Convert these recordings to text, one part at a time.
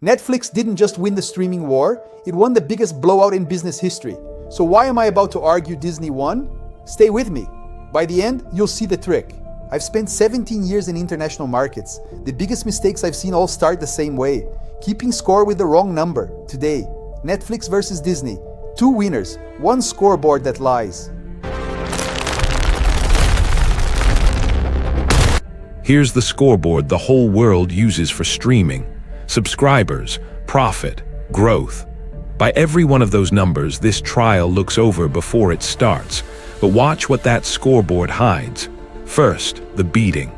Netflix didn't just win the streaming war, it won the biggest blowout in business history. So why am I about to argue Disney won? Stay with me. By the end, you'll see the trick. I've spent 17 years in international markets. The biggest mistakes I've seen all start the same way. Keeping score with the wrong number. Today, Netflix versus Disney. Two winners, one scoreboard that lies. Here's the scoreboard the whole world uses for streaming. Subscribers, profit, growth. By every one of those numbers, this trial looks over before it starts. But watch what that scoreboard hides. First, the beating.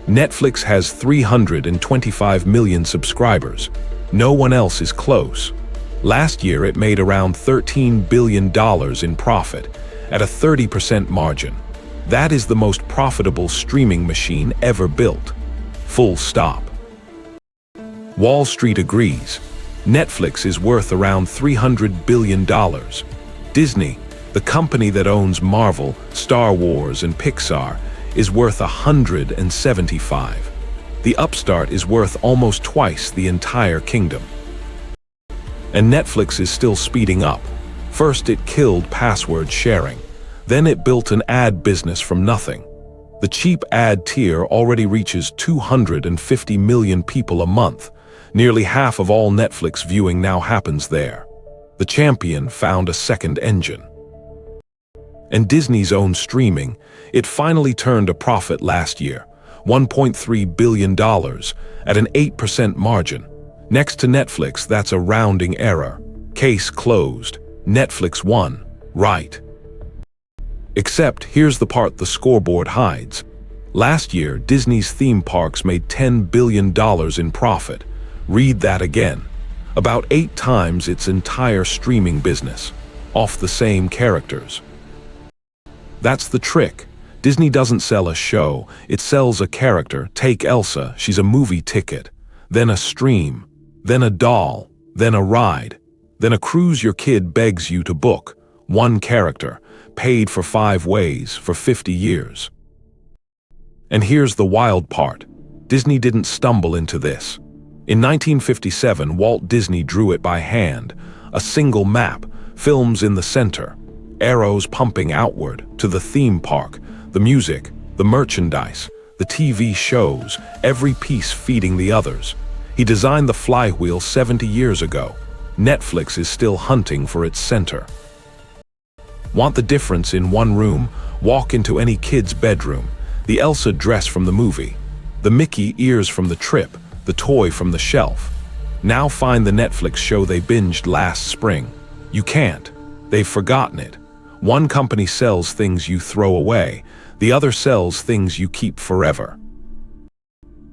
Netflix has 325 million subscribers. No one else is close. Last year, it made around $13 billion in profit, at a 30% margin. That is the most profitable streaming machine ever built. Full stop. Wall Street agrees. Netflix is worth around $300 billion. Disney, the company that owns Marvel, Star Wars, and Pixar, is worth $175. The upstart is worth almost twice the entire kingdom. And Netflix is still speeding up. First, it killed password sharing. Then it built an ad business from nothing. The cheap ad tier already reaches 250 million people a month. Nearly half of all Netflix viewing now happens there. The champion found a second engine. And Disney's own streaming, it finally turned a profit last year, $1.3 billion, at an 8% margin. Next to Netflix, that's a rounding error. Case closed. Netflix won. Right. Except, here's the part the scoreboard hides. Last year, Disney's theme parks made $10 billion in profit. Read that again. About 8 times its entire streaming business, off the same characters. That's the trick. Disney doesn't sell a show, it sells a character. Take Elsa, she's a movie ticket, then a stream, then a doll, then a ride, then a cruise your kid begs you to book. One character, paid for 5 ways for 50 years. And here's the wild part. Disney didn't stumble into this. In 1957, Walt Disney drew it by hand, a single map, films in the center, arrows pumping outward to the theme park, the music, the merchandise, the TV shows, every piece feeding the others. He designed the flywheel 70 years ago. Netflix is still hunting for its center. Want the difference in one room? Walk into any kid's bedroom. The Elsa dress from the movie, the Mickey ears from the trip, the toy from the shelf. Now find the Netflix show they binged last spring. You can't. They've forgotten it. One company sells things you throw away, the other sells things you keep forever.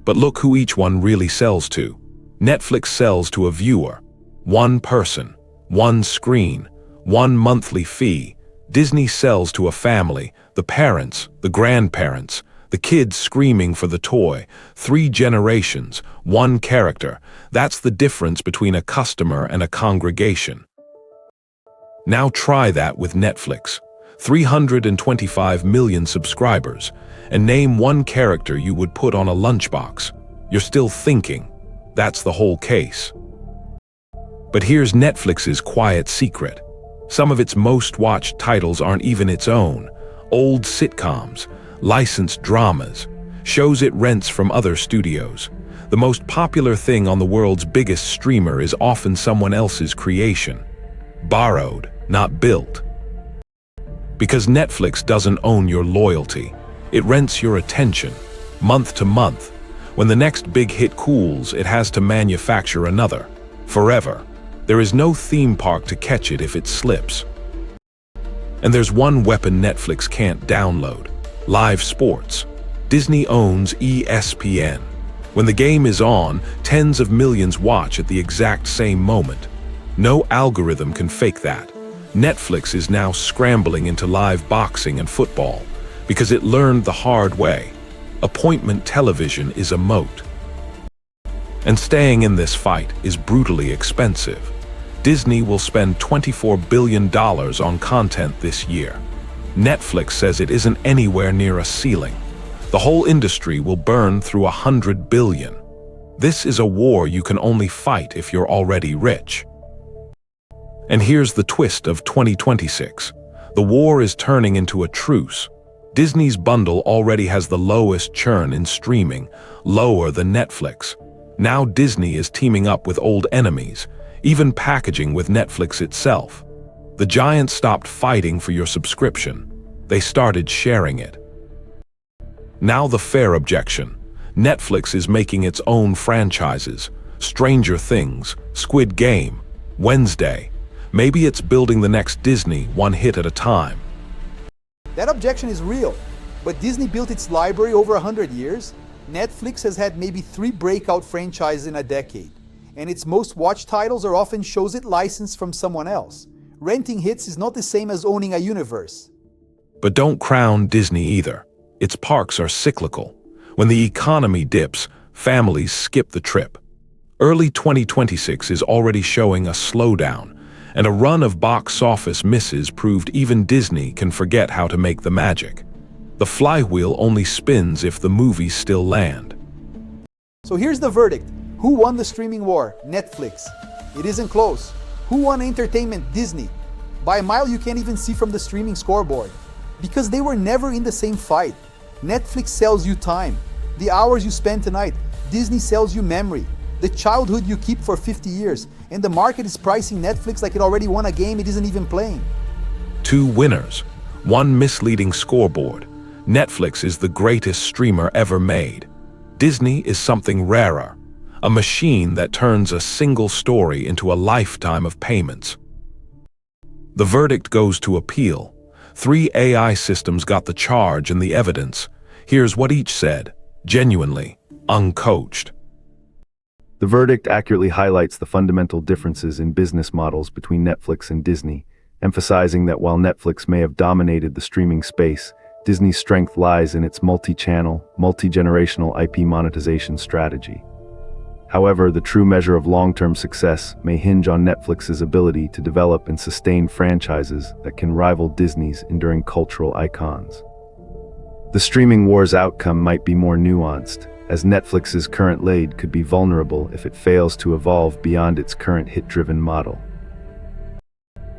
But look who each one really sells to. Netflix sells to a viewer. One person, one screen, one monthly fee. Disney sells to a family, the parents, the grandparents, the kids screaming for the toy, 3 generations, one character. That's the difference between a customer and a congregation. Now try that with Netflix. 325 million subscribers, and name one character you would put on a lunchbox. You're still thinking. That's the whole case. But here's Netflix's quiet secret. Some of its most watched titles aren't even its own. Old sitcoms, licensed dramas, shows it rents from other studios. The most popular thing on the world's biggest streamer is often someone else's creation. Borrowed, not built. Because Netflix doesn't own your loyalty. It rents your attention, month to month. When the next big hit cools, it has to manufacture another. Forever. There is no theme park to catch it if it slips. And there's one weapon Netflix can't download. Live sports. Disney owns ESPN. When the game is on, tens of millions watch at the exact same moment. No algorithm can fake that. Netflix is now scrambling into live boxing and football because it learned the hard way. Appointment television is a moat. And staying in this fight is brutally expensive. Disney will spend $24 billion on content this year. Netflix says it isn't anywhere near a ceiling. The whole industry will burn through $100 billion. This is a war you can only fight if you're already rich. And here's the twist of 2026. The war is turning into a truce. Disney's bundle already has the lowest churn in streaming, lower than Netflix. Now Disney is teaming up with old enemies, even packaging with Netflix itself. The giants stopped fighting for your subscription. They started sharing it. Now the fair objection. Netflix is making its own franchises. Stranger Things, Squid Game, Wednesday. Maybe it's building the next Disney one hit at a time. That objection is real, but Disney built its library over 100 years. Netflix has had maybe 3 breakout franchises in a decade, and its most watched titles are often shows it licensed from someone else. Renting hits is not the same as owning a universe. But don't crown Disney either. Its parks are cyclical. When the economy dips, families skip the trip. Early 2026 is already showing a slowdown, and a run of box office misses proved even Disney can forget how to make the magic. The flywheel only spins if the movies still land. So here's the verdict. Who won the streaming war? Netflix. It isn't close. Who won entertainment? Disney. By a mile you can't even see from the streaming scoreboard. Because they were never in the same fight. Netflix sells you time. The hours you spend tonight. Disney sells you memory. The childhood you keep for 50 years. And the market is pricing Netflix like it already won a game it isn't even playing. 2 winners, 1 misleading scoreboard. Netflix is the greatest streamer ever made. Disney is something rarer, a machine that turns a single story into a lifetime of payments. The verdict goes to appeal. 3 AI systems got the charge and the evidence. Here's what each said, genuinely, uncoached. The verdict accurately highlights the fundamental differences in business models between Netflix and Disney, emphasizing that while Netflix may have dominated the streaming space, Disney's strength lies in its multi-channel, multi-generational IP monetization strategy. However, the true measure of long-term success may hinge on Netflix's ability to develop and sustain franchises that can rival Disney's enduring cultural icons. The streaming war's outcome might be more nuanced, as Netflix's current lead could be vulnerable if it fails to evolve beyond its current hit-driven model.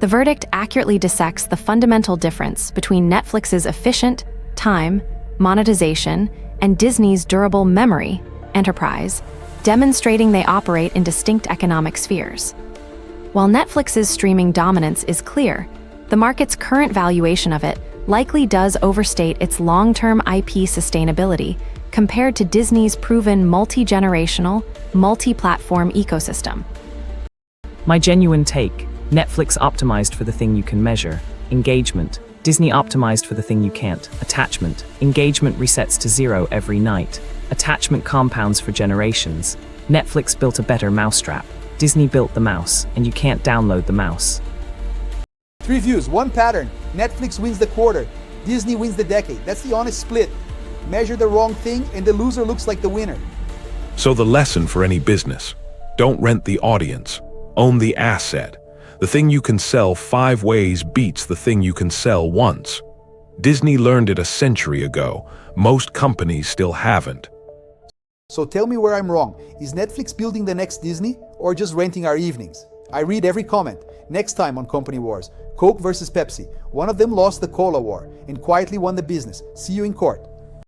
The verdict accurately dissects the fundamental difference between Netflix's efficient time, monetization, and Disney's durable memory enterprise, demonstrating they operate in distinct economic spheres. While Netflix's streaming dominance is clear, the market's current valuation of it likely does overstate its long-term IP sustainability compared to Disney's proven multi-generational, multi-platform ecosystem. My genuine take: Netflix optimized for the thing you can measure, engagement. Disney optimized for the thing you can't, attachment. Engagement resets to 0 every night. Attachment compounds for generations. Netflix built a better mousetrap. Disney built the mouse, and you can't download the mouse. 3 views, 1 pattern. Netflix wins the quarter. Disney wins the decade. That's the honest split. Measure the wrong thing and the loser looks like the winner. So the lesson for any business: don't rent the audience, own the asset. The thing you can sell 5 ways beats the thing you can sell once. Disney learned it a century ago. Most companies still haven't. So tell me where I'm wrong. Is Netflix building the next Disney or just renting our evenings? I read every comment. Next time on Company Wars, Coke versus Pepsi. One of them lost the cola war and quietly won the business. See you in court.